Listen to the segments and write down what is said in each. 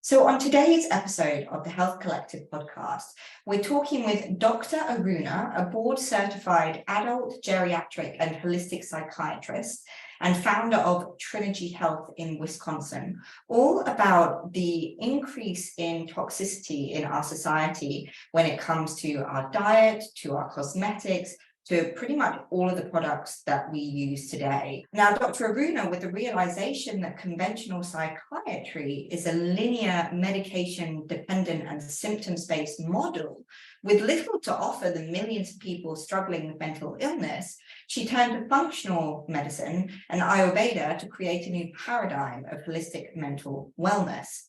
So on today's episode of the Health Collective podcast, we're talking with Dr. Aruna, a board-certified adult geriatric and holistic psychiatrist and founder of Trinergy Health in Wisconsin, all about the increase in toxicity in our society when it comes to our diet, to our cosmetics, to pretty much all of the products that we use today. Now, Dr. Aruna, with the realization that conventional psychiatry is a linear, medication-dependent and symptoms-based model with little to offer the millions of people struggling with mental illness, she turned to functional medicine and Ayurveda to create a new paradigm of holistic mental wellness.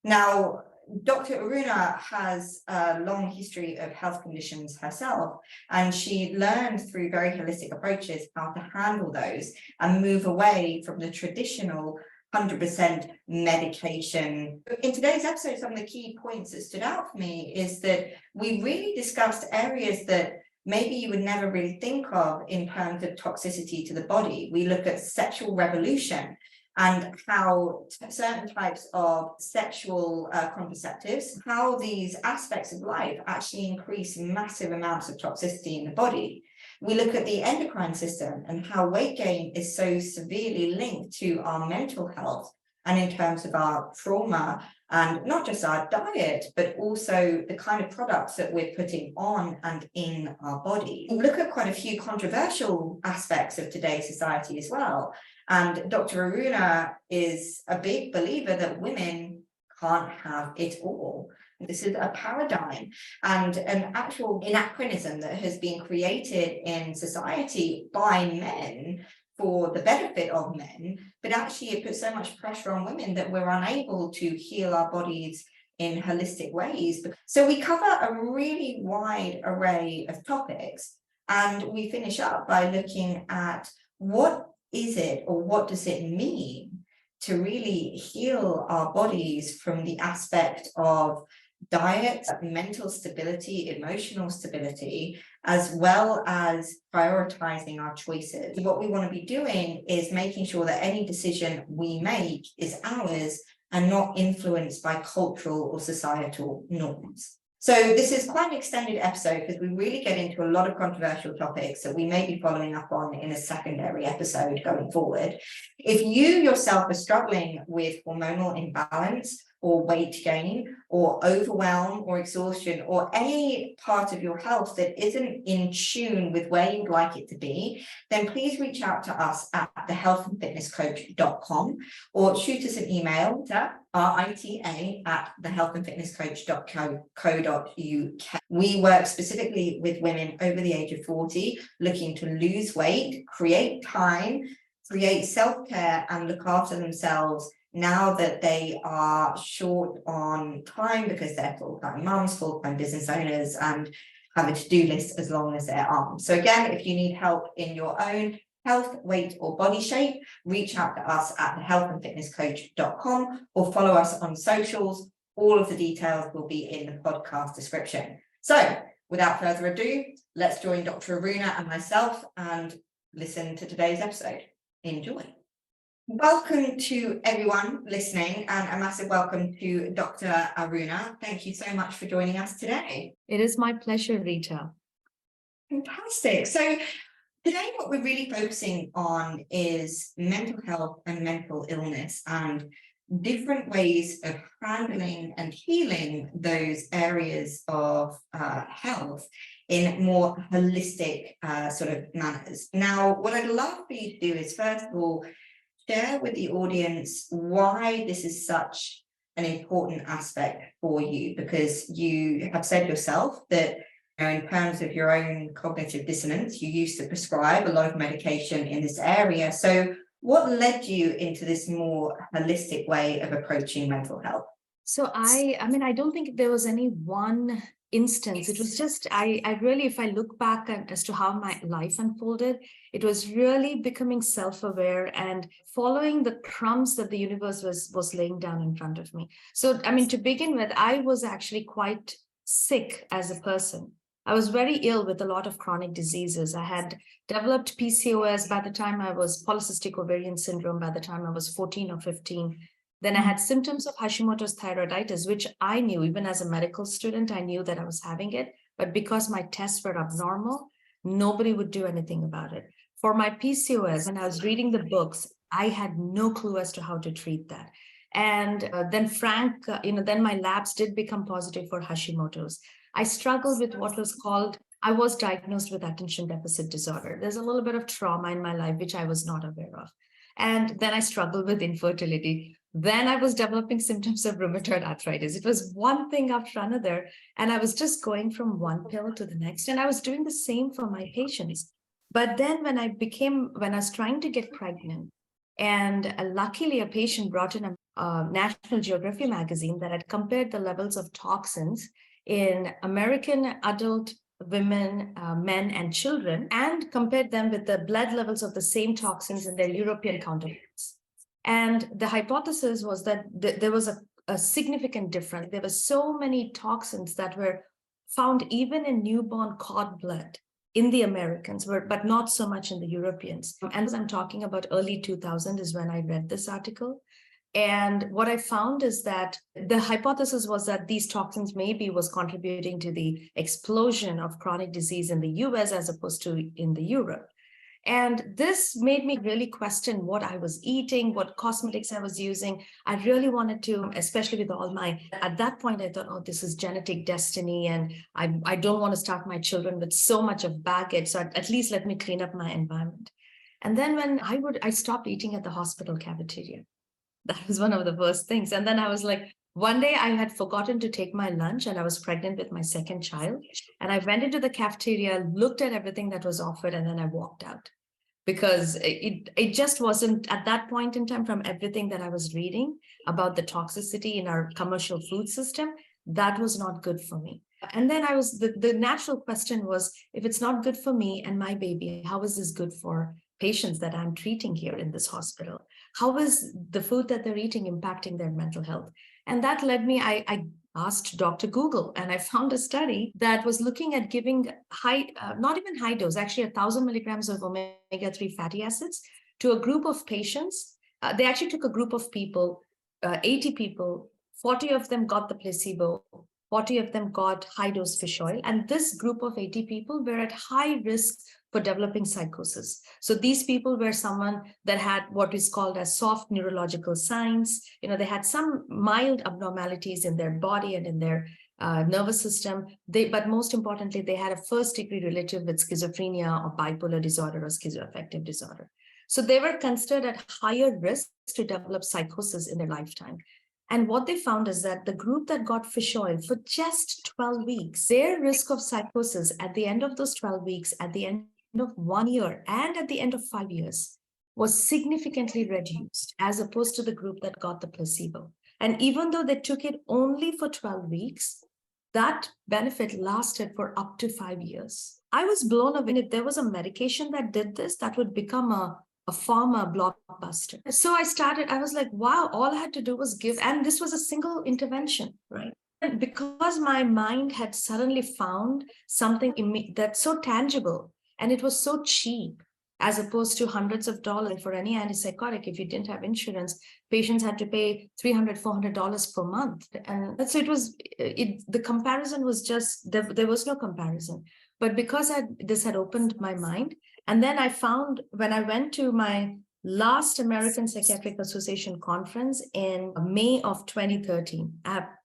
Now, Dr. Aruna has a long history of health conditions herself, and she learned through very holistic approaches how to handle those and move away from the traditional 100% medication. In today's episode, some of the key points that stood out for me is that we really discussed areas that maybe you would never really think of in terms of toxicity to the body. We look at sexual revolution and how certain types of sexual contraceptives, how these aspects of life actually increase massive amounts of toxicity in the body. We look at the endocrine system and how weight gain is so severely linked to our mental health and in terms of our trauma, and not just our diet, but also the kind of products that we're putting on and in our body. We look at quite a few controversial aspects of today's society as well. And Dr. Aruna is a big believer that women can't have it all. This is a paradigm and an actual anachronism that has been created in society by men for the benefit of men, but actually it puts so much pressure on women that we're unable to heal our bodies in holistic ways. So we cover a really wide array of topics, and we finish up by looking at what is it or what does it mean to really heal our bodies from the aspect of diet, mental stability, emotional stability, as well as prioritizing our choices. What we want to be doing is making sure that any decision we make is ours and not influenced by cultural or societal norms. So this is quite an extended episode because we really get into a lot of controversial topics that we may be following up on in a secondary episode going forward. If you yourself are struggling with hormonal imbalance or weight gain or overwhelm or exhaustion or any part of your health that isn't in tune with where you'd like it to be, then please reach out to us at thehealthandfitnesscoach.com or shoot us an email to rita@thehealthandfitnesscoach.co.uk. We work specifically with women over the age of 40 looking to lose weight, create time, create self-care and look after themselves now that they are short on time because they're full-time mums, full-time business owners, and have a to-do list as long as their arms. So again, if you need help in your own health, weight, or body shape, reach out to us at thehealthandfitnesscoach.com or follow us on socials. All of the details will be in the podcast description. So without further ado, let's join Dr. Aruna and myself and listen to today's episode. Enjoy. Welcome to everyone listening, and a massive welcome to Dr. Aruna. Thank you so much for joining us today. It is my pleasure, Rita. Fantastic. So today what we're really focusing on is mental health and mental illness and different ways of handling and healing those areas of health in more holistic sort of manners. Now, what I'd love for you to do is, first of all, share with the audience why this is such an important aspect for you, because you have said yourself that in terms of your own cognitive dissonance, you used to prescribe a lot of medication in this area. So what led you into this more holistic way of approaching mental health? So I don't think there was any one instance. It was just, I really, if I look back as to how my life unfolded, it was really becoming self-aware and following the crumbs that the universe was laying down in front of me. So, to begin with, I was actually quite sick as a person. I was very ill with a lot of chronic diseases. I had developed PCOS by the time I was polycystic ovarian syndrome by the time I was 14 or 15. Then I had symptoms of Hashimoto's thyroiditis, which I knew, even as a medical student, I knew that I was having it. But because my tests were abnormal, nobody would do anything about it. For my PCOS, when I was reading the books, I had no clue as to how to treat that. And then then my labs did become positive for Hashimoto's. I struggled with what was called, I was diagnosed with attention deficit disorder. There's a little bit of trauma in my life, which I was not aware of. And then I struggled with infertility. Then I was developing symptoms of rheumatoid arthritis. It was one thing after another. And I was just going from one pill to the next. And I was doing the same for my patients. But then when I was trying to get pregnant, and luckily a patient brought in a National Geographic magazine that had compared the levels of toxins in American adult women, men, and children, and compared them with the blood levels of the same toxins in their European counterparts. And the hypothesis was that there was a significant difference. There were so many toxins that were found even in newborn cord blood in the Americans, but not so much in the Europeans. And as I'm talking about early 2000 is when I read this article. And what I found is that the hypothesis was that these toxins maybe was contributing to the explosion of chronic disease in the US as opposed to in the Europe. And this made me really question what I was eating, what cosmetics I was using. I really wanted to, especially with at that point, I thought, oh, this is genetic destiny. And I don't want to start my children with so much of baggage. So at least let me clean up my environment. And then when I stopped eating at the hospital cafeteria. That was one of the first things. And then I was like, one day I had forgotten to take my lunch and I was pregnant with my second child. And I went into the cafeteria, looked at everything that was offered, and then I walked out. Because it just wasn't, at that point in time, from everything that I was reading about the toxicity in our commercial food system, that was not good for me. And then the natural question was, if it's not good for me and my baby, how is this good for patients that I'm treating here in this hospital? How is the food that they're eating impacting their mental health? And that led me, I asked Dr. Google, and I found a study that was looking at giving not even high dose, actually 1,000 milligrams of omega-3 fatty acids to a group of patients. They actually took a group of people, 80 people, 40 of them got the placebo, 40 of them got high dose fish oil. And this group of 80 people were at high risk for developing psychosis. So these people were someone that had what is called as soft neurological signs. They had some mild abnormalities in their body and in their nervous system. But most importantly, they had a first-degree relative with schizophrenia or bipolar disorder or schizoaffective disorder. So they were considered at higher risk to develop psychosis in their lifetime. And what they found is that the group that got fish oil for just 12 weeks, their risk of psychosis at the end of those 12 weeks, at the end of 1 year, and at the end of 5 years was significantly reduced as opposed to the group that got the placebo. And even though they took it only for 12 weeks, that benefit lasted for up to 5 years. I was blown away. If there was a medication that did this, that would become a pharma blockbuster. So I was like, wow, all I had to do was give, and this was a single intervention, right? And because my mind had suddenly found something that's so tangible, and it was so cheap, as opposed to hundreds of dollars for any antipsychotic. If you didn't have insurance, patients had to pay $300, $400 per month. And so the comparison was just, there was no comparison. But because this had opened my mind, and then I found when I went to my last American Psychiatric Association conference in May of 2013,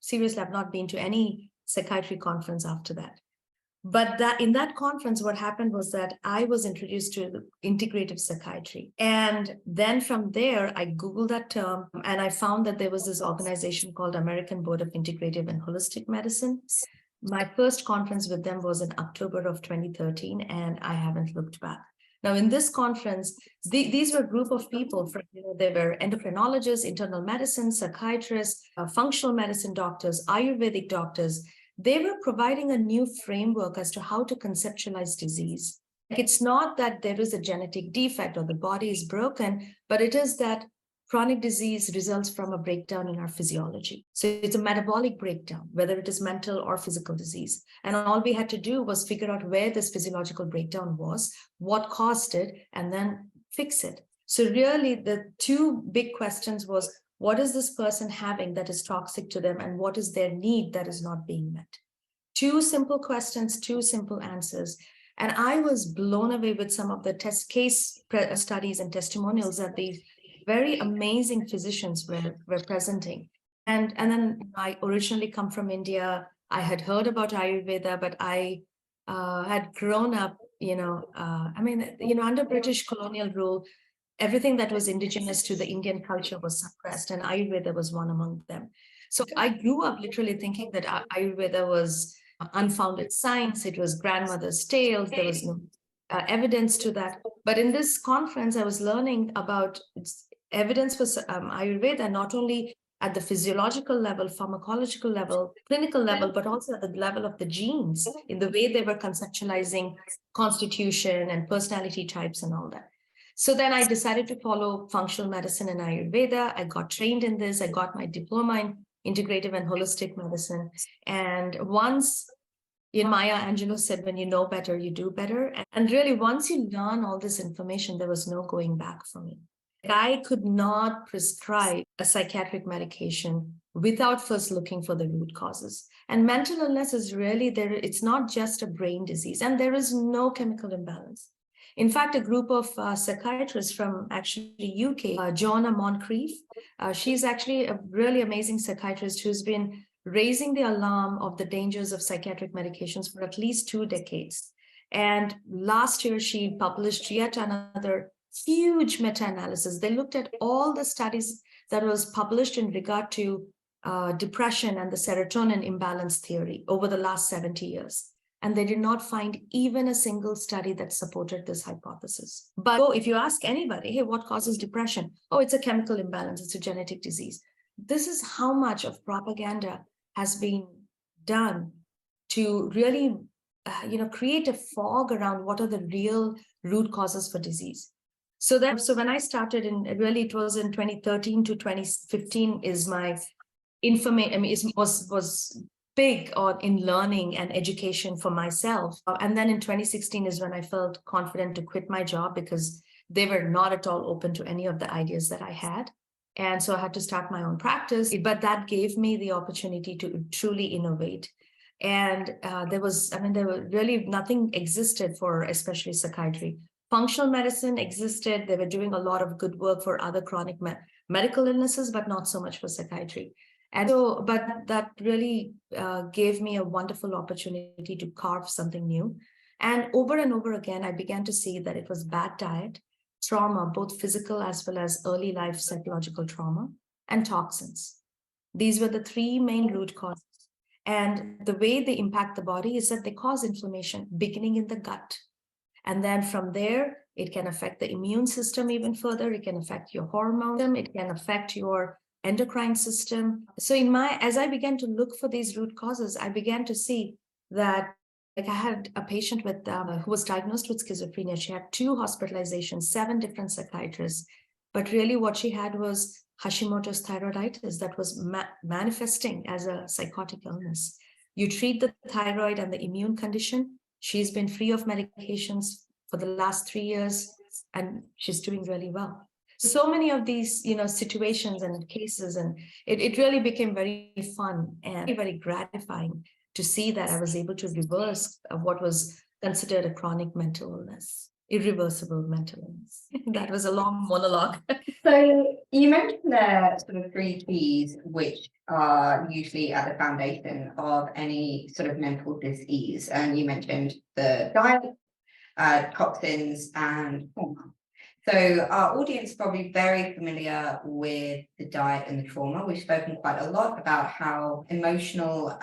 seriously, I've not been to any psychiatry conference after that. But in that conference, what happened was that I was introduced to integrative psychiatry. And then from there, I Googled that term and I found that there was this organization called American Board of Integrative and Holistic Medicine. My first conference with them was in October of 2013, and I haven't looked back. Now, in this conference, these were a group of people. They were endocrinologists, internal medicine, psychiatrists, functional medicine doctors, Ayurvedic doctors. They were providing a new framework as to how to conceptualize disease. It's not that there is a genetic defect or the body is broken, but it is that chronic disease results from a breakdown in our physiology. So it's a metabolic breakdown, whether it is mental or physical disease. And all we had to do was figure out where this physiological breakdown was, what caused it, and then fix it. So really the two big questions was, what is this person having that is toxic to them, and what is their need that is not being met? Two simple questions, two simple answers. And I was blown away with some of the studies and testimonials that these very amazing physicians were presenting. And then I originally come from India. I had heard about Ayurveda, but I had grown up, under British colonial rule, everything that was indigenous to the Indian culture was suppressed, and Ayurveda was one among them. So I grew up literally thinking that Ayurveda was unfounded science. It was grandmother's tales. There was no evidence to that. But in this conference, I was learning about evidence for Ayurveda, not only at the physiological level, pharmacological level, clinical level, but also at the level of the genes, in the way they were conceptualizing constitution and personality types and all that. So then I decided to follow functional medicine and Ayurveda. I got trained in this. I got my diploma in integrative and holistic medicine. And once, Maya Angelou said, when you know better, you do better. And really, once you learn all this information, there was no going back for me. I could not prescribe a psychiatric medication without first looking for the root causes. And mental illness is really there. It's not just a brain disease, and there is no chemical imbalance. In fact, a group of psychiatrists from actually UK, Joanna Moncrief, she's actually a really amazing psychiatrist who's been raising the alarm of the dangers of psychiatric medications for at least 2 decades. And last year, she published yet another huge meta-analysis. They looked at all the studies that was published in regard to depression and the serotonin imbalance theory over the last 70 years. And they did not find even a single study that supported this hypothesis. But if you ask anybody, hey, what causes depression? Oh, it's a chemical imbalance. It's a genetic disease. This is how much of propaganda has been done to really, create a fog around what are the real root causes for disease. So when I started it was in 2013 to 2015 is my information, was big in learning and education for myself. And then in 2016 is when I felt confident to quit my job because they were not at all open to any of the ideas that I had. And so I had to start my own practice, but that gave me the opportunity to truly innovate. And there were really nothing existed for especially psychiatry. Functional medicine existed. They were doing a lot of good work for other chronic medical illnesses, but not so much for psychiatry. And so, but that really gave me a wonderful opportunity to carve something new. And over again, I began to see that it was bad diet, trauma, both physical as well as early life psychological trauma, and toxins. These were the 3 main root causes. And the way they impact the body is that they cause inflammation beginning in the gut. And then from there, it can affect the immune system even further. It can affect your hormone. It can affect your endocrine system. So as I began to look for these root causes, I began to see that, I had a patient with who was diagnosed with schizophrenia. She had 2 hospitalizations, 7 different psychiatrists, but really what she had was Hashimoto's thyroiditis that was manifesting as a psychotic illness. You treat the thyroid and the immune condition. She's been free of medications for the last 3 years, and she's doing really well. So many of these, situations and cases, and it really became very fun and very gratifying to see that I was able to reverse what was considered a chronic mental illness, irreversible mental illness. That was a long monologue. So you mentioned there sort of 3 keys, which are usually at the foundation of any sort of mental disease. And you mentioned the diet, toxins, and hormone. So our audience is probably very familiar with the diet and the trauma. We've spoken quite a lot about how emotional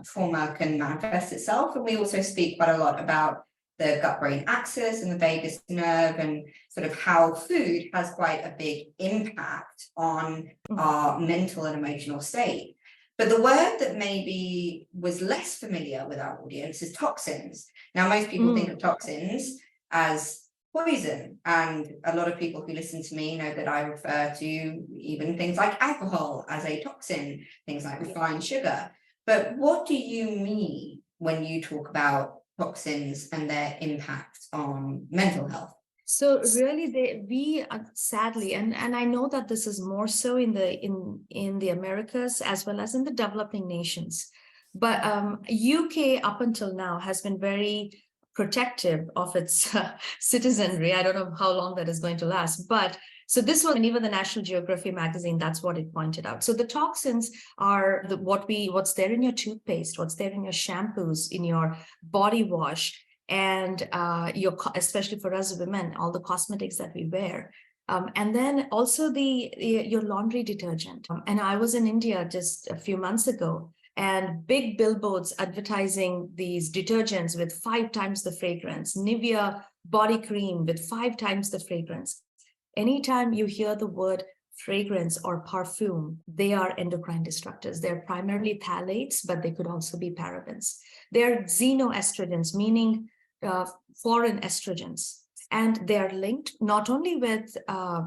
trauma can manifest itself. And we also speak quite a lot about the gut-brain axis and the vagus nerve, and sort of how food has quite a big impact on our mental and emotional state. But the word that maybe was less familiar with our audience is toxins. Now, most people think of toxins as poison, and a lot of people who listen to me know that I refer to even things like alcohol as a toxin, things like refined sugar. But what do you mean when you talk about toxins and their impact on mental health? So really, we sadly, and I know that this is more so in the Americas as well as in the developing nations, but UK up until now has been very protective of its citizenry. I don't know how long that is going to last, but so this one, and even the National Geography magazine, that's what it pointed out. So the toxins are what's there in your toothpaste, what's there in your shampoos, in your body wash, and especially for us women, all the cosmetics that we wear. And then also your laundry detergent. And I was in India just a few months ago, and big billboards advertising these detergents with 5 times the fragrance, Nivea body cream with 5 times the fragrance. Anytime you hear the word fragrance or perfume, they are endocrine disruptors. They're primarily phthalates, but they could also be parabens. They're xenoestrogens, meaning foreign estrogens. And they are linked not only with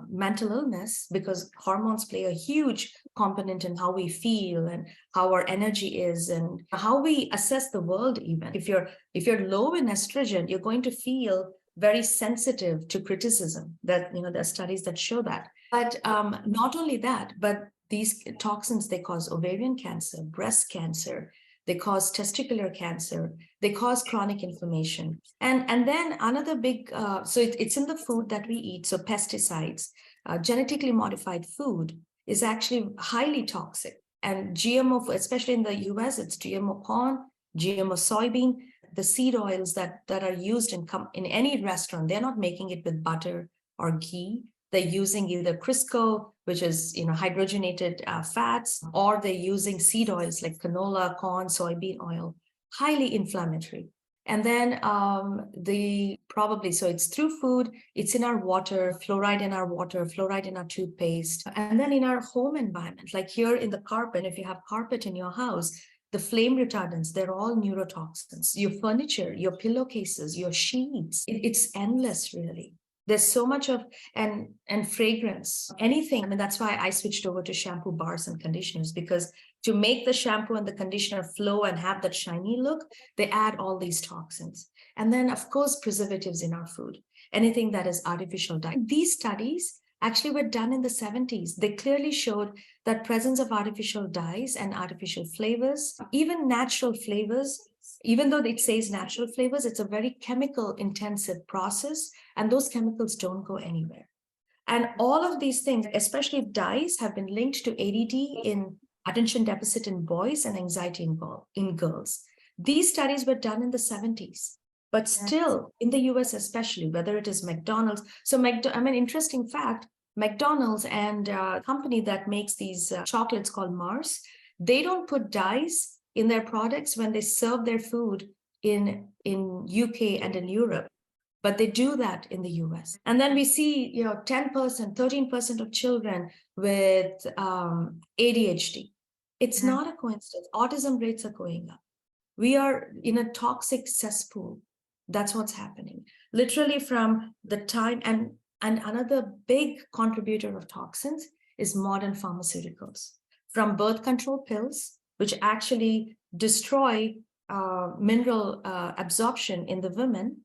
mental illness, because hormones play a huge component in how we feel and how our energy is and how we assess the world. Even if you're low in estrogen, you're going to feel very sensitive to criticism. That there are studies that show that. But not only that, but these toxins, they cause ovarian cancer, breast cancer, they cause testicular cancer, they cause chronic inflammation. And then another big, so it's in the food that we eat. So pesticides, genetically modified food is actually highly toxic. And GMO, especially in the US, it's GMO corn, GMO soybean, the seed oils that are used in any restaurant, they're not making it with butter or ghee. They're using either Crisco, which is hydrogenated fats, or they're using seed oils like canola, corn, soybean oil, highly inflammatory. And then so it's through food, it's in our water, fluoride in our water, fluoride in our toothpaste, and then in our home environment, like here in the carpet, if you have carpet in your house, the flame retardants, they're all neurotoxins. Your furniture, your pillowcases, your sheets, it's endless, really. There's so much of, and fragrance, anything. I mean, that's why I switched over to shampoo bars and conditioners, because to make the shampoo and the conditioner flow and have that shiny look, they add all these toxins. And then, of course, preservatives in our food, anything that is artificial dye. These studies actually were done in the 70s. They clearly showed that presence of artificial dyes and artificial flavors, even natural flavors, even though it says natural flavors, it's a very chemical intensive process, and those chemicals don't go anywhere. And all of these things, especially dyes, have been linked to ADD in attention deficit in boys and anxiety in girls. These studies were done in the 70s, but still in the US especially, whether it is McDonald's. So interesting fact, McDonald's and a company that makes these chocolates called Mars, they don't put dyes in their products when they serve their food in UK and in Europe, but they do that in the US. And then we see 10%, 13% of children with ADHD. It's not a coincidence. Autism rates are going up. We are in a toxic cesspool. That's what's happening. Literally from the time, and another big contributor of toxins is modern pharmaceuticals. From birth control pills, which actually destroy mineral absorption in the women.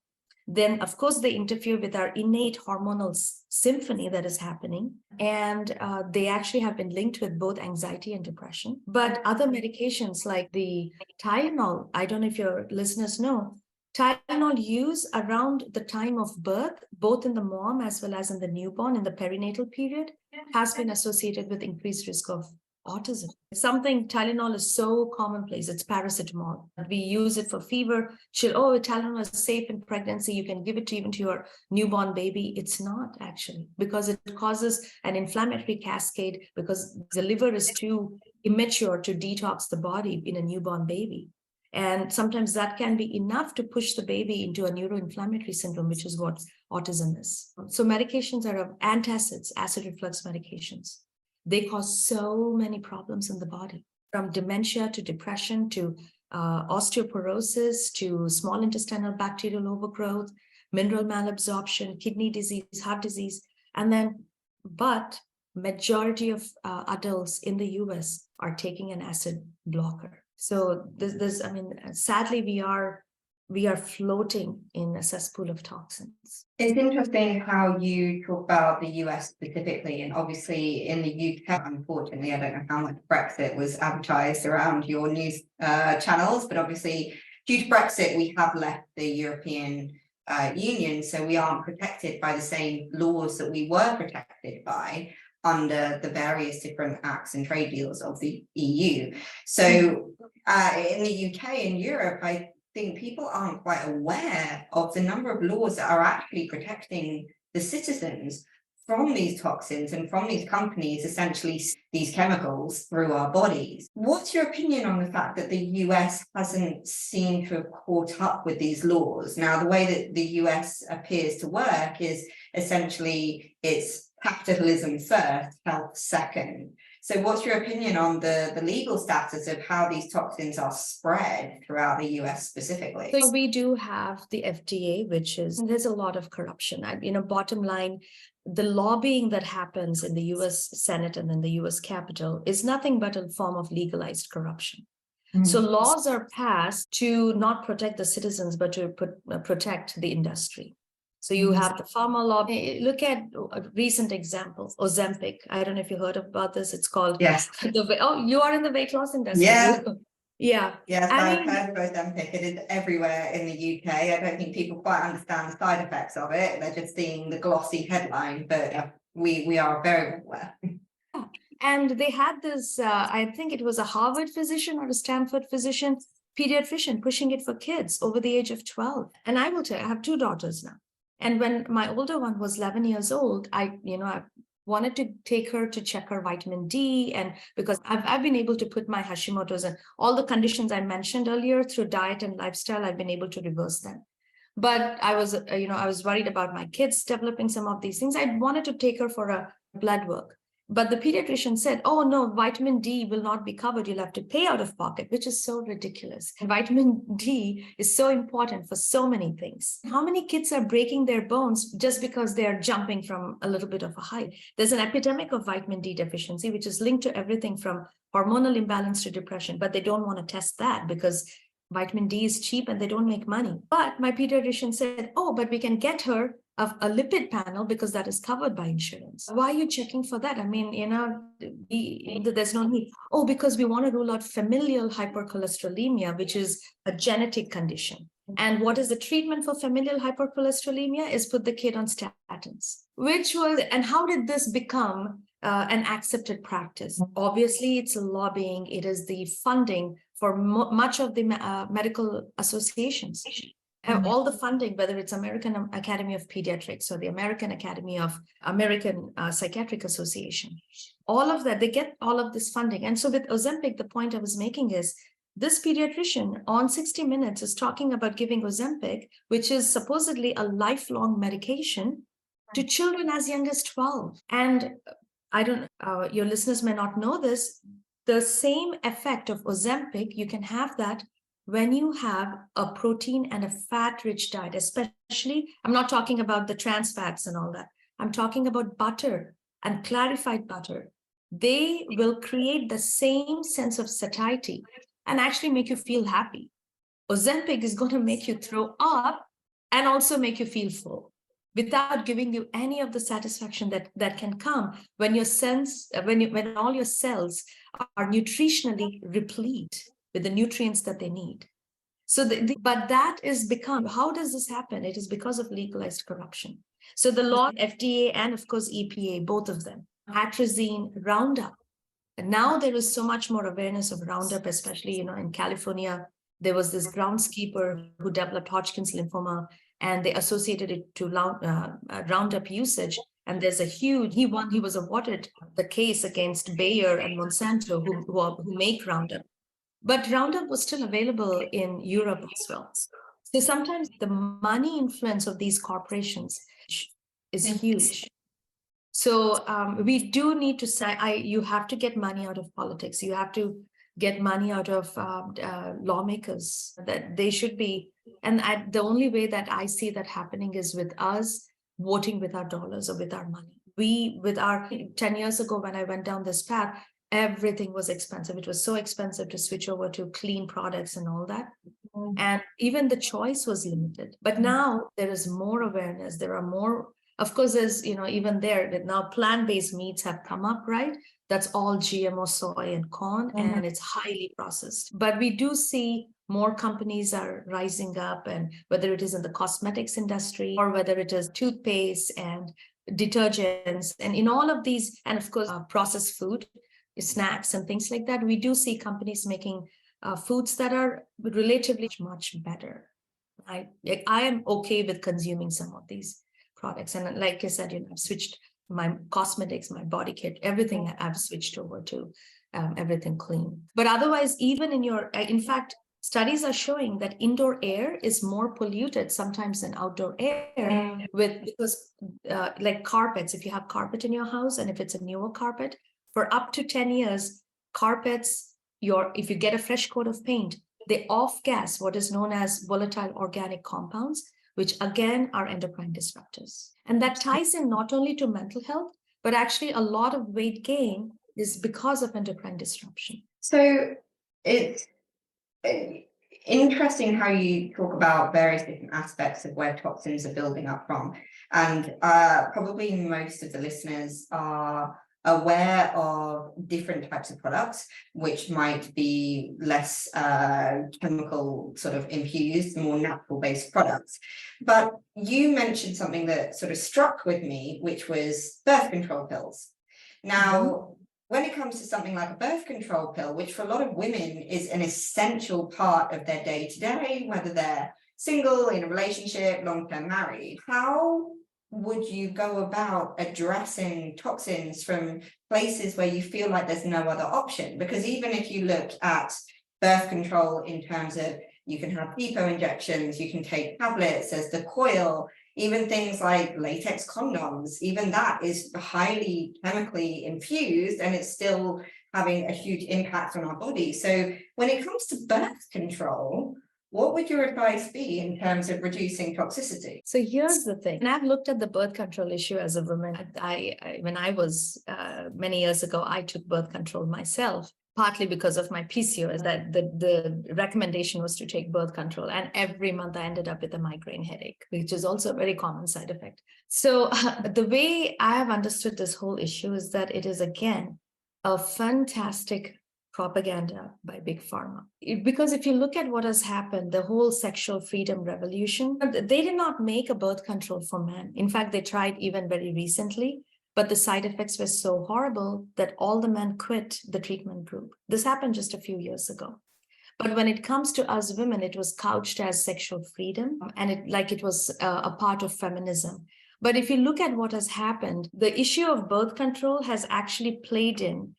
Then, of course, they interfere with our innate hormonal symphony that is happening. And they actually have been linked with both anxiety and depression. But other medications like the Tylenol, I don't know if your listeners know, Tylenol use around the time of birth, both in the mom as well as in the newborn, in the perinatal period, has been associated with increased risk of autism. Tylenol is so commonplace. It's paracetamol. We use it for fever. Tylenol is safe in pregnancy. You can give it even to your newborn baby. It's not actually, because it causes an inflammatory cascade, because the liver is too immature to detox the body in a newborn baby. And sometimes that can be enough to push the baby into a neuroinflammatory syndrome, which is what autism is. So medications are antacids, acid reflux medications. They cause so many problems in the body, from dementia to depression to osteoporosis to small intestinal bacterial overgrowth, mineral malabsorption, kidney disease, heart disease. But majority of adults in the US are taking an acid blocker. So sadly, we are we are floating in a cesspool of toxins. It's interesting how you talk about the US specifically, and obviously in the UK, unfortunately, I don't know how much Brexit was advertised around your news channels, but obviously due to Brexit, we have left the European Union, so we aren't protected by the same laws that we were protected by under the various different acts and trade deals of the EU. So in the UK and Europe, I think people aren't quite aware of the number of laws that are actually protecting the citizens from these toxins and from these companies, essentially these chemicals through our bodies. What's your opinion on the fact that the US hasn't seemed to have caught up with these laws? Now, the way that the US appears to work is essentially it's capitalism first, health second. So what's your opinion on the legal status of how these toxins are spread throughout the US specifically? So we do have the FDA, which is, there's a lot of corruption. Bottom line, the lobbying that happens in the US Senate and in the US Capitol is nothing but a form of legalized corruption. So laws are passed to not protect the citizens, but to protect the industry. So you have the pharma lobby. Look at a recent example, Ozempic. I don't know if you heard about this. It's called Yes. You are in the weight loss industry. Yeah. Yeah. Yes, I've heard of Ozempic. It is everywhere in the UK. I don't think people quite understand the side effects of it. They're just seeing the glossy headline, but yeah, we are very aware. And they had this, I think it was a Harvard physician or a Stanford physician, pediatrician pushing it for kids over the age of 12. And I will tell you, I have 2 daughters now. And when my older one was 11 years old, I wanted to take her to check her vitamin D. And because I've been able to put my Hashimoto's and all the conditions I mentioned earlier through diet and lifestyle, I've been able to reverse them. But I was worried about my kids developing some of these things. I wanted to take her for a blood work. But the pediatrician said, oh, no, vitamin D will not be covered. You'll have to pay out of pocket, which is so ridiculous. And vitamin D is so important for so many things. How many kids are breaking their bones just because they are jumping from a little bit of a height? There's an epidemic of vitamin D deficiency, which is linked to everything from hormonal imbalance to depression. But they don't want to test that because vitamin D is cheap and they don't make money. But my pediatrician said, oh, but we can get her a lipid panel because that is covered by insurance. Why are you checking for that? I mean, there's no need. Oh, because we want to rule out familial hypercholesterolemia, which is a genetic condition. And what is the treatment for familial hypercholesterolemia is put the kid on statins, and how did this become an accepted practice? Obviously, it's lobbying. It is the funding for much of the medical associations. All the funding, whether it's American Academy of Pediatrics or the American Academy of American Psychiatric Association, all of that, they get all of this funding. And so with Ozempic, the point I was making is this pediatrician on 60 Minutes is talking about giving Ozempic, which is supposedly a lifelong medication, to children as young as 12. And your listeners may not know this, the same effect of Ozempic, you can have that when you have a protein and a fat-rich diet, especially, I'm not talking about the trans fats and all that. I'm talking about butter and clarified butter. They will create the same sense of satiety and actually make you feel happy. Ozempic is going to make you throw up and also make you feel full without giving you any of the satisfaction that can come when when all your cells are nutritionally replete with the nutrients that they need. So, but that is how does this happen? It is because of legalized corruption. So the law, FDA, and of course, EPA, both of them, atrazine, Roundup. And now there is so much more awareness of Roundup, especially, in California, there was this groundskeeper who developed Hodgkin's lymphoma, and they associated it to Roundup usage. And there's he was awarded the case against Bayer and Monsanto who make Roundup. But Roundup was still available in Europe as well. So sometimes the money influence of these corporations is huge. So we do need to say, you have to get money out of politics. You have to get money out of lawmakers. That they should be. And the only way that I see that happening is with us voting with our dollars or with our money. 10 years ago, when I went down this path, everything was expensive. It was so expensive to switch over to clean products and all that. And even the choice was limited. But now there is more awareness. There are more, of course, there's, even there that now plant-based meats have come up, right? That's all GMO soy and corn, and it's highly processed. But we do see more companies are rising up, and whether it is in the cosmetics industry or whether it is toothpaste and detergents, and in all of these, and of course, processed food, snacks and things like that, we do see companies making foods that are relatively much better. I am okay with consuming some of these products. And like I said, I've switched my cosmetics, my body kit, everything I've switched over to everything clean. But otherwise, even in fact, studies are showing that indoor air is more polluted sometimes than outdoor air because like carpets, if you have carpet in your house and if it's a newer carpet, for up to 10 years, carpets, if you get a fresh coat of paint, they off-gas what is known as volatile organic compounds, which again are endocrine disruptors. And that ties in not only to mental health, but actually a lot of weight gain is because of endocrine disruption. So it's interesting how you talk about various different aspects of where toxins are building up from. And probably most of the listeners are aware of different types of products, which might be less chemical sort of infused, more natural based products. But you mentioned something that sort of struck with me, which was birth control pills. Now, when it comes to something like a birth control pill, which for a lot of women is an essential part of their day-to-day, whether they're single, in a relationship, long-term married, how would you go about addressing toxins from places where you feel like there's no other option? Because even if you look at birth control in terms of you can have EPO injections, you can take tablets, there's the coil, even things like latex condoms, even that is highly chemically infused and it's still having a huge impact on our body. So when it comes to birth control, what would your advice be in terms of reducing toxicity? So here's the thing, and I've looked at the birth control issue as a woman. When I was many years ago, I took birth control myself, partly because of my PCOS, that the recommendation was to take birth control. And every month I ended up with a migraine headache, which is also a very common side effect. So the way I have understood this whole issue is that it is, again, a fantastic propaganda by big pharma. Because if you look at what has happened, the whole sexual freedom revolution, they did not make a birth control for men. In fact, they tried even very recently, but the side effects were so horrible that all the men quit the treatment group. This happened just a few years ago. But when it comes to us women, it was couched as sexual freedom, and it was a part of feminism. But if you look at what has happened, the issue of birth control has actually played in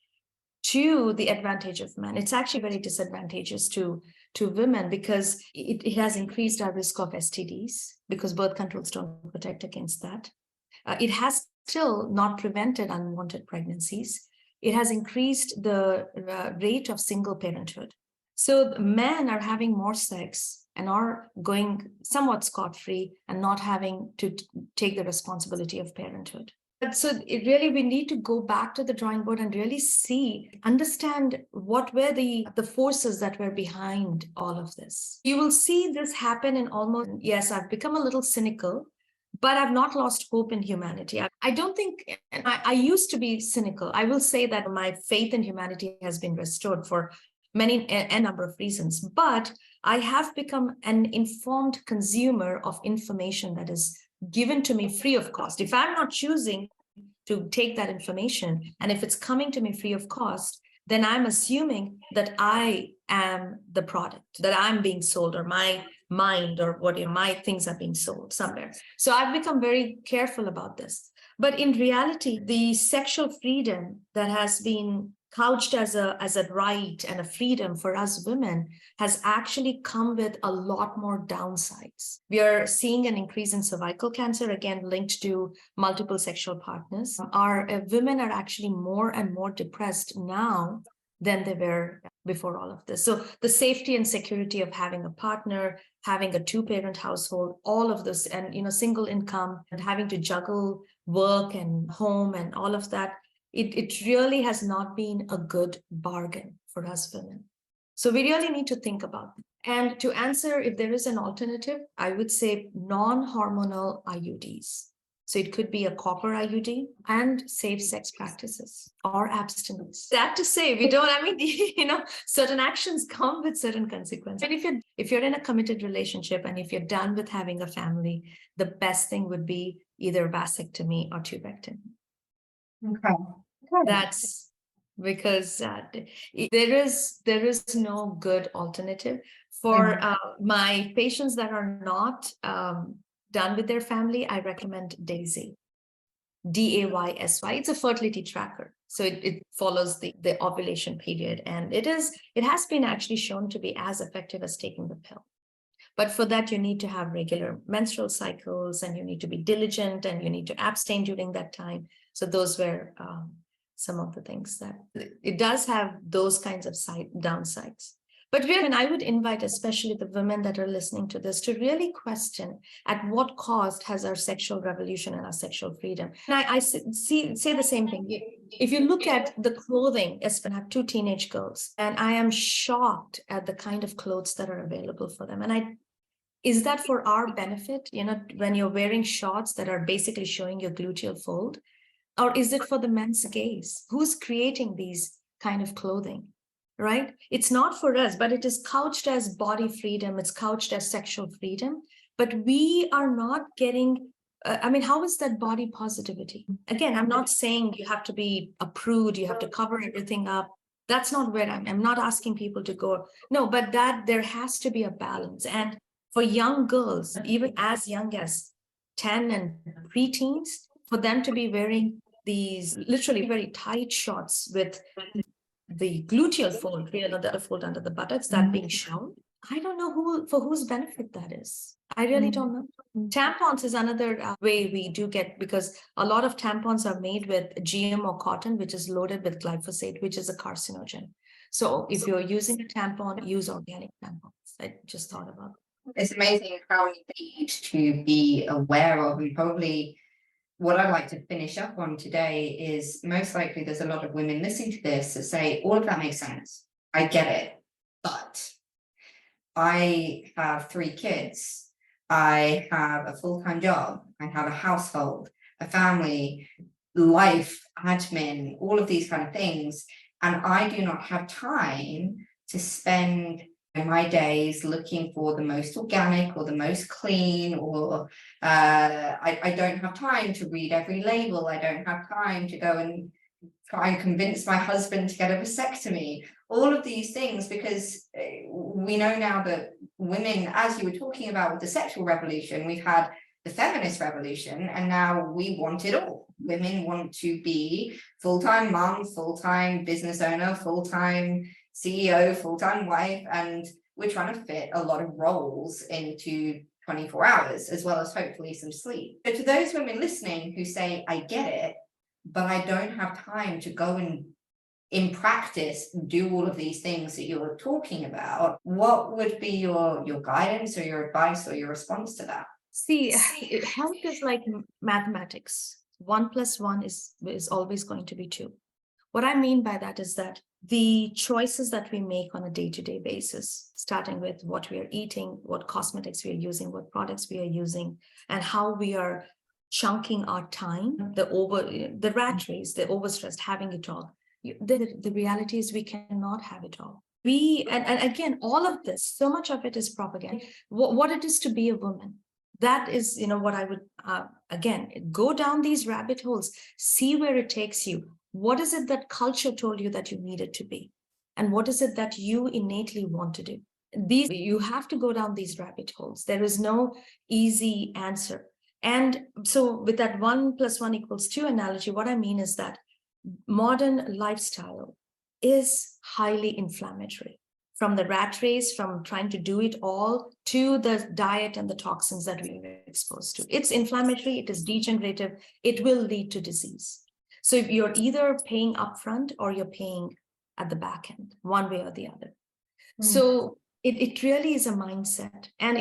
to the advantage of men. It's actually very disadvantageous to women because it has increased our risk of STDs because birth controls don't protect against that. It has still not prevented unwanted pregnancies. It has increased the rate of single parenthood. So men are having more sex and are going somewhat scot-free and not having to take the responsibility of parenthood. So we need to go back to the drawing board and really understand what were the forces that were behind all of this. You will see this happen in almost, yes, I've become a little cynical, but I've not lost hope in humanity. I don't think, I used to be cynical. I will say that my faith in humanity has been restored for a number of reasons, but I have become an informed consumer of information that is given to me free of cost. If I'm not choosing to take that information, and if it's coming to me free of cost, then I'm assuming that I am the product, that I'm being sold, or my mind or my things are being sold somewhere. So I've become very careful about this. But in reality, the sexual freedom that has been couched as a right and a freedom for us women has actually come with a lot more downsides. We are seeing an increase in cervical cancer, again linked to multiple sexual partners. Our women are actually more and more depressed now than they were before all of this. So the safety and security of having a partner, having a two-parent household, all of this, and single income, and having to juggle work and home and all of that, it really has not been a good bargain for us women. So we really need to think about it. And to answer if there is an alternative, I would say non-hormonal IUDs. So it could be a copper IUD and safe sex practices or abstinence. That to say, we don't, I mean, certain actions come with certain consequences. And if you're in a committed relationship and if you're done with having a family, the best thing would be either vasectomy or tubectomy. Okay. That's because there is no good alternative for my patients that are not done with their family. I recommend Daisy, DAYSY. It's a fertility tracker, so it follows the ovulation period, and it has been actually shown to be as effective as taking the pill. But for that, you need to have regular menstrual cycles, and you need to be diligent, and you need to abstain during that time. So those were some of the things that it does have, those kinds of downsides. But really, I would invite especially the women that are listening to this to really question at what cost has our sexual revolution and our sexual freedom. And I say the same thing. If you look at the clothing, I have 2 teenage girls, and I am shocked at the kind of clothes that are available for them. And is that for our benefit? When you're wearing shorts that are basically showing your gluteal fold, or is it for the men's gaze? Who's creating these kind of clothing? Right? It's not for us, but it is couched as body freedom. It's couched as sexual freedom, but we are not getting, how is that body positivity? Again, I'm not saying you have to be a prude, you have to cover everything up. That's not where I'm not asking people to go. No, but that there has to be a balance. And for young girls, even as young as 10 and preteens, for them to be wearing these literally very tight shorts with the gluteal fold, the fold under the buttocks, that being shown. I don't know for whose benefit that is. I really don't know. Tampons is another way we do get, because a lot of tampons are made with GMO cotton, which is loaded with glyphosate, which is a carcinogen. So if you're using a tampon, use organic tampons. I just thought about it. It's amazing how we need to be aware of, and probably what I'd like to finish up on today is most likely there's a lot of women listening to this that say, all of that makes sense. I get it. But I have 3 kids. I have a full-time job. I have a household, a family, life, admin, all of these kind of things. And I do not have time to spend my days looking for the most organic or the most clean, or I don't have time to read every label. I don't have time to go and try and convince my husband to get a vasectomy. All of these things, because we know now that women, as you were talking about with the sexual revolution, we've had the feminist revolution, and now we want it all. Women want to be full-time mom, full-time business owner, full-time CEO, full-time wife, and we're trying to fit a lot of roles into 24 hours, as well as hopefully some sleep. But to those women listening who say, I get it, but I don't have time to go and in practice do all of these things that you're talking about, what would be your guidance or your advice or your response to that? See, health is like mathematics. 1 + 1 is always going to be 2. What I mean by that is that the choices that we make on a day-to-day basis, starting with what we are eating, what cosmetics we are using, what products we are using, and how we are chunking our time, the rat race, the overstressed, having it all. The reality is we cannot have it all. And again, all of this, so much of it is propaganda. What it is to be a woman. That is, what I would, again, go down these rabbit holes, see where it takes you. What is it that culture told you that you needed to be? And what is it that you innately want to do? You have to go down these rabbit holes. There is no easy answer. And so with that 1 + 1 = 2 analogy, what I mean is that modern lifestyle is highly inflammatory. From the rat race, from trying to do it all, to the diet and the toxins that we are exposed to. It's inflammatory, it is degenerative, it will lead to disease. So if you're either paying upfront or you're paying at the back end, one way or the other. So it really is a mindset. And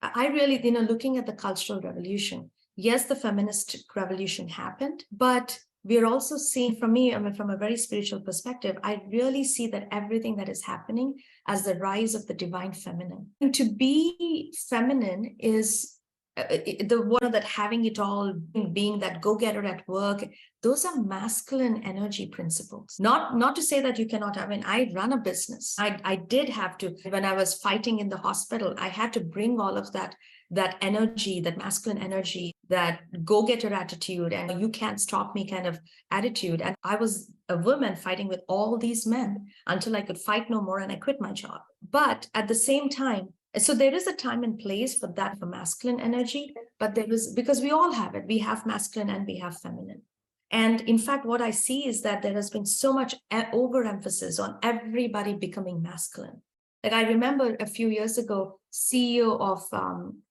I really, looking at the cultural revolution, yes, the feminist revolution happened, but we are also seeing, from me, I mean, from a very spiritual perspective, I really see that everything that is happening as the rise of the divine feminine. And to be feminine is the one that having it all, being that go-getter at work, those are masculine energy principles. Not to say that you cannot. I mean, I run a business. I did have to, when I was fighting in the hospital, I had to bring all of that energy, that masculine energy, that go-getter attitude, and you can't stop me kind of attitude. And I was a woman fighting with all these men until I could fight no more and I quit my job. But at the same time, so there is a time and place for that, for masculine energy, but there is, because we all have it, we have masculine and we have feminine. And in fact, what I see is that there has been so much overemphasis on everybody becoming masculine. Like I remember a few years ago, CEO of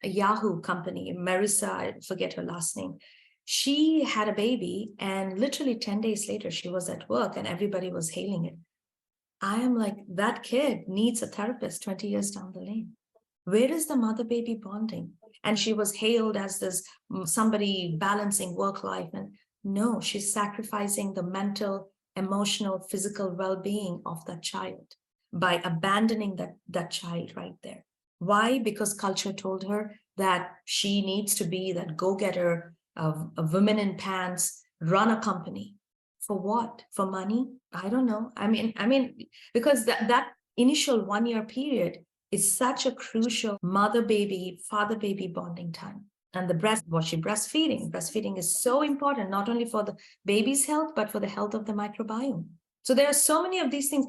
a Yahoo company, Marissa, I forget her last name, she had a baby and literally 10 days later, she was at work and everybody was hailing it. I am like, that kid needs a therapist 20 years down the lane. Where is the mother-baby bonding? And she was hailed as this somebody balancing work life. And no, she's sacrificing the mental, emotional, physical well-being of that child by abandoning that child right there. Why? Because culture told her that she needs to be that go-getter, a woman in pants, run a company. For what? For money? I don't know. I mean, because that initial 1 year period is such a crucial mother-baby, father-baby bonding time. And breastfeeding is so important, not only for the baby's health, but for the health of the microbiome. So there are so many of these things.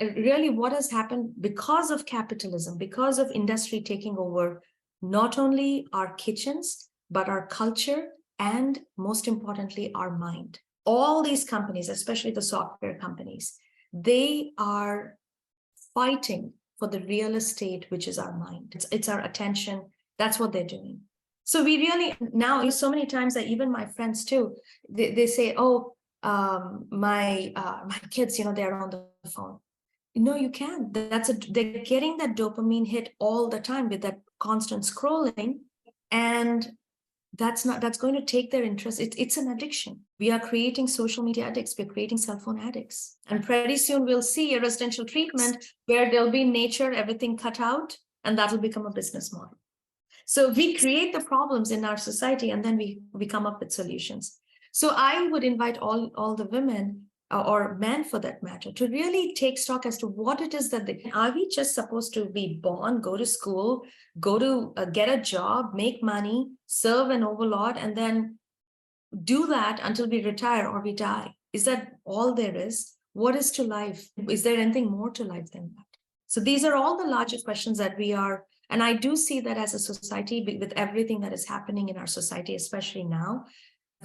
Really, what has happened because of capitalism, because of industry taking over, not only our kitchens, but our culture, and most importantly, our mind. All these companies, especially the software companies, they are fighting for the real estate, which is our mind. It's our attention. That's what they're doing. So we really, now so many times that even my friends too, they say, oh, my kids, they're on the phone. No, you can't. They're getting that dopamine hit all the time with that constant scrolling. And that's going to take their interest. It's an addiction. We are creating social media addicts. We're creating cell phone addicts. And pretty soon we'll see a residential treatment where there'll be nature, everything cut out, and that'll become a business model. So we create the problems in our society, and then we come up with solutions. So I would invite all the women or men for that matter to really take stock as to what it is that are we just supposed to be born, go to school, go to get a job, make money, serve an overlord, and then do that until we retire or we die? Is that all there is? What is to life? Is there anything more to life than that? So these are all the larger questions that we are, and I do see that as a society, with everything that is happening in our society, especially now,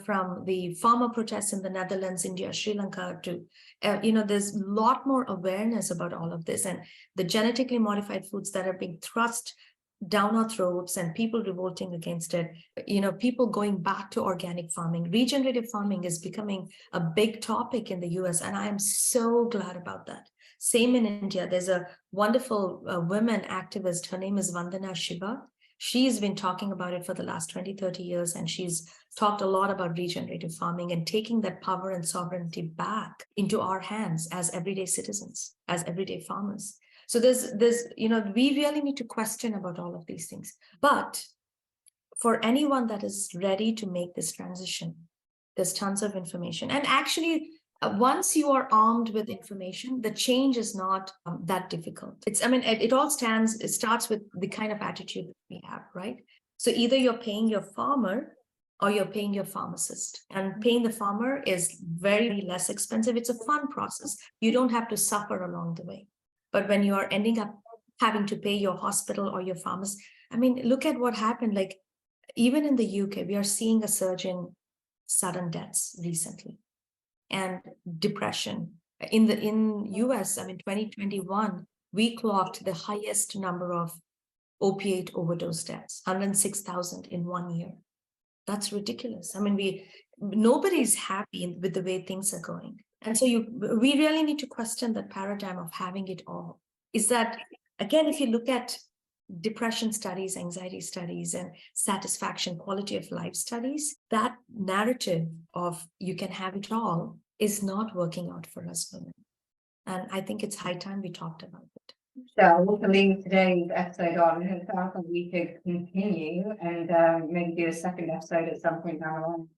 from the farmer protests in the Netherlands, India, Sri Lanka to, there's a lot more awareness about all of this, and the genetically modified foods that are being thrust down our throats and people revolting against it, people going back to organic farming. Regenerative farming is becoming a big topic in the US, and I am so glad about that. Same in India. There's a wonderful women activist. Her name is Vandana Shiva. She's been talking about it for the last 20, 30 years, and she's talked a lot about regenerative farming and taking that power and sovereignty back into our hands as everyday citizens, as everyday farmers. So there's we really need to question about all of these things. But for anyone that is ready to make this transition, there's tons of information. And actually, once you are armed with information, the change is not that difficult. It starts with the kind of attitude that we have, right? So either you're paying your farmer or you're paying your pharmacist. And paying the farmer is very less expensive. It's a fun process. You don't have to suffer along the way. But when you are ending up having to pay your hospital or your pharmacist, look at what happened. Like even in the UK, we are seeing a surge in sudden deaths recently. And depression. In US, 2021, we clocked the highest number of opiate overdose deaths, 106,000 in 1 year. That's ridiculous. Nobody's happy with the way things are going. And so we really need to question that paradigm of having it all. Is that, again, if you look at depression studies, anxiety studies, and satisfaction, quality of life studies, that narrative of you can have it all is not working out for us women. And I think it's high time we talked about it. So we'll leave today's episode on. It sounds like we could continue and maybe do a second episode at some point down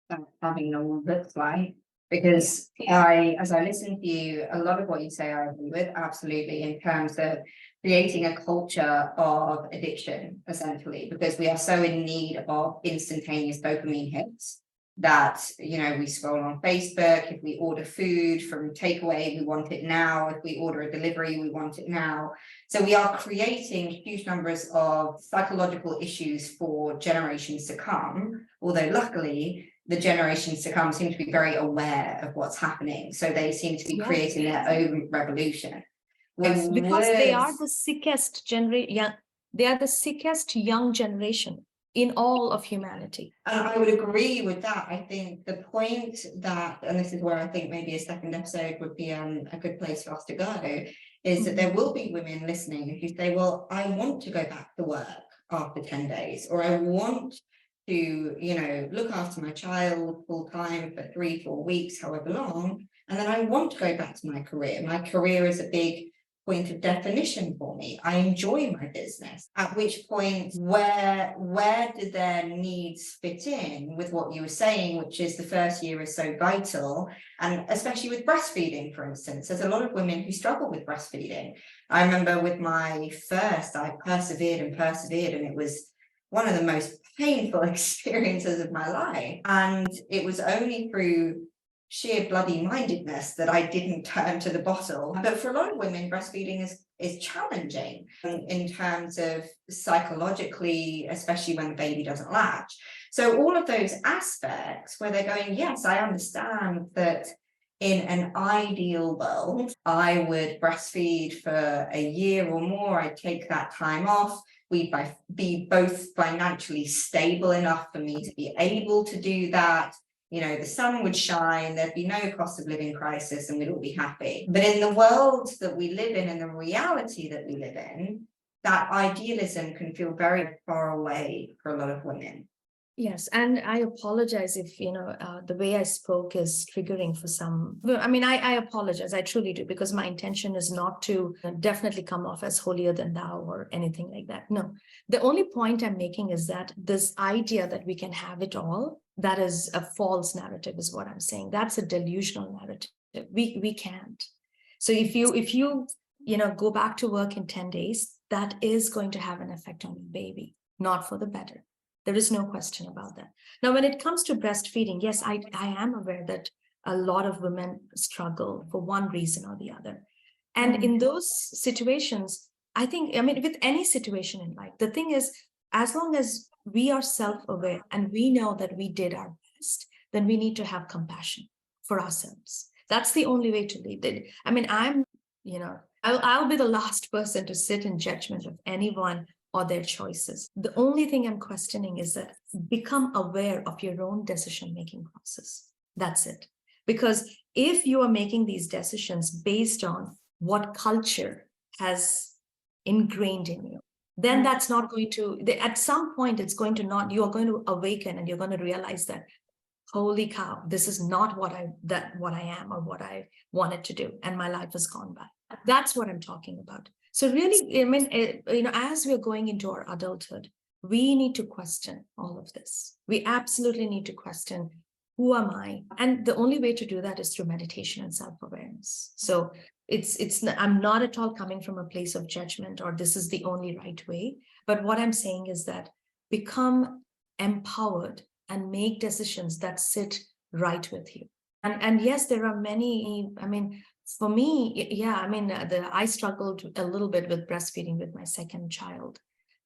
the line, having it all looks like. Because as I listen to you, a lot of what you say I agree with, absolutely, in terms of creating a culture of addiction, essentially, because we are so in need of instantaneous dopamine hits that, you know, we scroll on Facebook. If we order food from takeaway, we want it now. If we order a delivery, we want it now. So we are creating huge numbers of psychological issues for generations to come, although luckily the generations to come seem to be very aware of what's happening. So they seem to be creating their own revolution. Yes, because they are the sickest generation. They are the sickest young generation in all of humanity. And I would agree with that. I think the point that, and this is where I think maybe a second episode would be a good place for us to go, is that there will be women listening who say, well, I want to go back to work after 10 days, or I want to, you know, look after my child full time for 3-4 weeks, however long, and then I want to go back to my career. My career is a big point of definition for me. I enjoy my business. At which point, where do their needs fit in with what you were saying, which is the first year is so vital, and especially with breastfeeding, for instance, there's a lot of women who struggle with breastfeeding. I remember with my first, I persevered, and it was one of the most painful experiences of my life. And it was only through sheer bloody mindedness that I didn't turn to the bottle. But for a lot of women, breastfeeding is challenging in terms of psychologically, especially when the baby doesn't latch. So all of those aspects where they're going, yes, I understand that in an ideal world, I would breastfeed for a year or more. I'd take that time off. We'd be both financially stable enough for me to be able to do that. You know, the sun would shine, there'd be no cost of living crisis, and we'd all be happy. But in the world that we live in and the reality that we live in, that idealism can feel very far away for a lot of women. Yes, and I apologize if, the way I spoke is triggering for some. I mean, I apologize. I truly do, because my intention is not to definitely come off as holier than thou or anything like that. No, the only point I'm making is that this idea that we can have it all, that is a false narrative, is what I'm saying. That's a delusional narrative. We can't. So if you go back to work in 10 days, that is going to have an effect on your baby, not for the better. There is no question about that. Now, when it comes to breastfeeding, yes, I am aware that a lot of women struggle for one reason or the other. And in those situations, with any situation in life, the thing is, as long as we are self-aware and we know that we did our best, then we need to have compassion for ourselves. That's the only way to lead it. I'll be the last person to sit in judgment of anyone or their choices. The only thing I'm questioning is that become aware of your own decision-making process. That's it. Because if you are making these decisions based on what culture has ingrained in you, then that's not going to, at some point, it's going to not, you're going to awaken and you're going to realize that, holy cow, this is not what I am or what I wanted to do. And my life has gone by. That's what I'm talking about. So really, as we're going into our adulthood, we need to question all of this. We absolutely need to question, who am I? And the only way to do that is through meditation and self-awareness. So I'm not at all coming from a place of judgment or this is the only right way. But what I'm saying is that become empowered and make decisions that sit right with you. And yes, there are many, for me, I struggled a little bit with breastfeeding with my second child.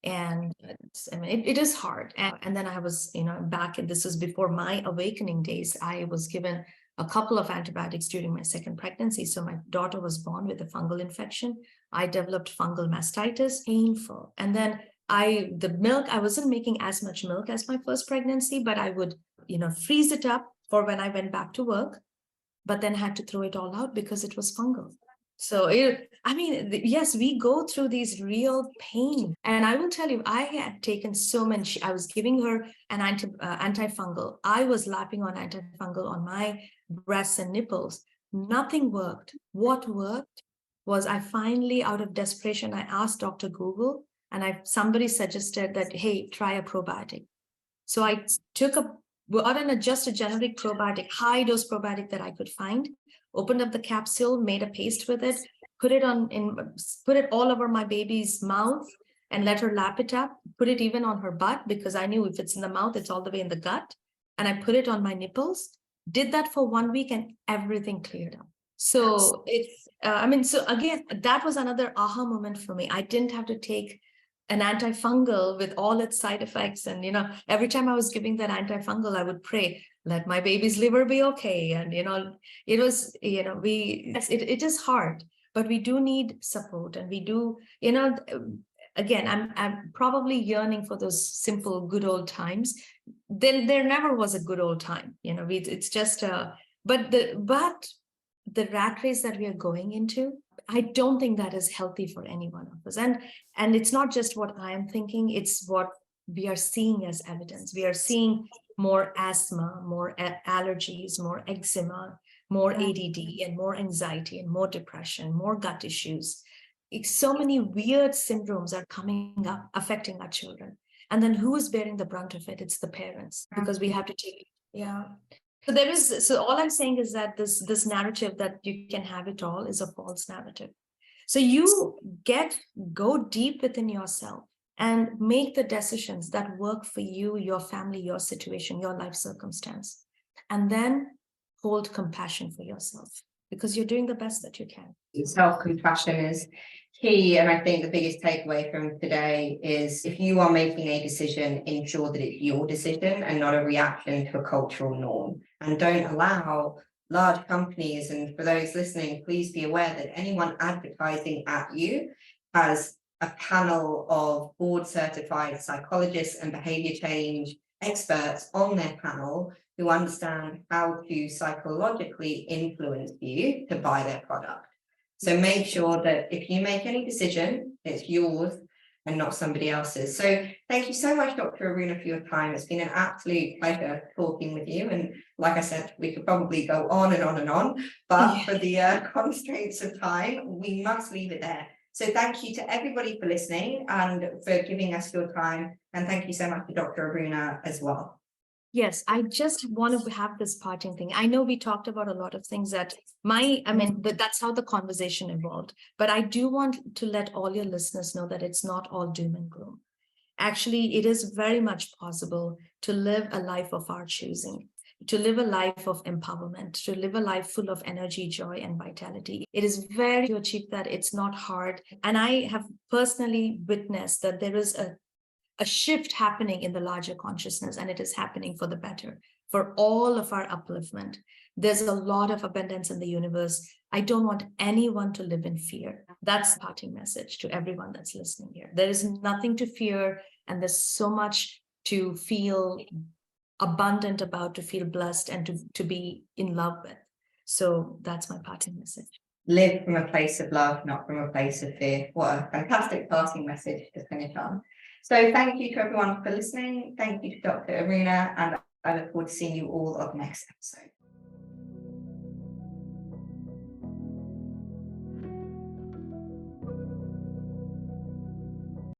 And it is hard. And then I was, back, and this was before my awakening days, I was given a couple of antibiotics during my second pregnancy. So my daughter was born with a fungal infection. I developed fungal mastitis, painful. And then the milk, I wasn't making as much milk as my first pregnancy, but I would, freeze it up for when I went back to work, but then had to throw it all out because it was fungal. So yes, we go through these real pain. And I will tell you, I had taken so many, I was giving her an antifungal. I was lapping on antifungal on my breasts and nipples. Nothing worked. What worked was I finally, out of desperation, I asked Dr. Google, and somebody suggested that, hey, try a probiotic. So I got just a generic probiotic, high dose probiotic that I could find, opened up the capsule, made a paste with it, put it all over my baby's mouth and let her lap it up, put it even on her butt, because I knew if it's in the mouth, it's all the way in the gut. And I put it on my nipples, did that for 1 week, and everything cleared up. So so again, that was another aha moment for me. I didn't have to take an antifungal with all its side effects. And, every time I was giving that antifungal, I would pray, let my baby's liver be okay. And, it was, it is hard, but we do need support. And we do, again, I'm probably yearning for those simple, good old times. Then there never was a good old time. It's just, but the rat race that we are going into, I don't think that is healthy for any one of us. And it's not just what I am thinking, it's what we are seeing as evidence. We are seeing more asthma, more allergies, more eczema, more ADD, and more anxiety, and more depression, more gut issues. So many weird syndromes are coming up, affecting our children. And then who is bearing the brunt of it? It's the parents, because we have to take, So all I'm saying is that this narrative that you can have it all is a false narrative. So you go deep within yourself and make the decisions that work for you, your family, your situation, your life circumstance, and then hold compassion for yourself, because you're doing the best that you can. Self-compassion is key. And I think the biggest takeaway from today is, if you are making a decision, ensure that it's your decision and not a reaction to a cultural norm. And don't allow large companies, and for those listening, please be aware that anyone advertising at you has a panel of board certified psychologists and behavior change experts on their panel who understand how to psychologically influence you to buy their product. So make sure that if you make any decision, it's yours and not somebody else's. So thank you so much, Dr. Aruna, for your time. It's been an absolute pleasure talking with you. And like I said, we could probably go on and on and on, but for the constraints of time, we must leave it there. So thank you to everybody for listening and for giving us your time. And thank you so much to Dr. Aruna as well. Yes, I just want to have this parting thing. I know we talked about a lot of things that's how the conversation evolved. But I do want to let all your listeners know that it's not all doom and gloom. Actually, it is very much possible to live a life of our choosing, to live a life of empowerment, to live a life full of energy, joy, and vitality. It is very to achieve that. It's not hard. And I have personally witnessed that there is a shift happening in the larger consciousness, and it is happening for the better, for all of our upliftment. There's a lot of abundance in the universe. I don't want anyone to live in fear. That's the parting message to everyone that's listening here. There is nothing to fear, and there's so much to feel abundant about, to feel blessed, and to be in love with. So that's my parting message. Live from a place of love, not from a place of fear. What a fantastic parting message to finish on. So thank you to everyone for listening. Thank you to Dr. Aruna, and I look forward to seeing you all on the next episode.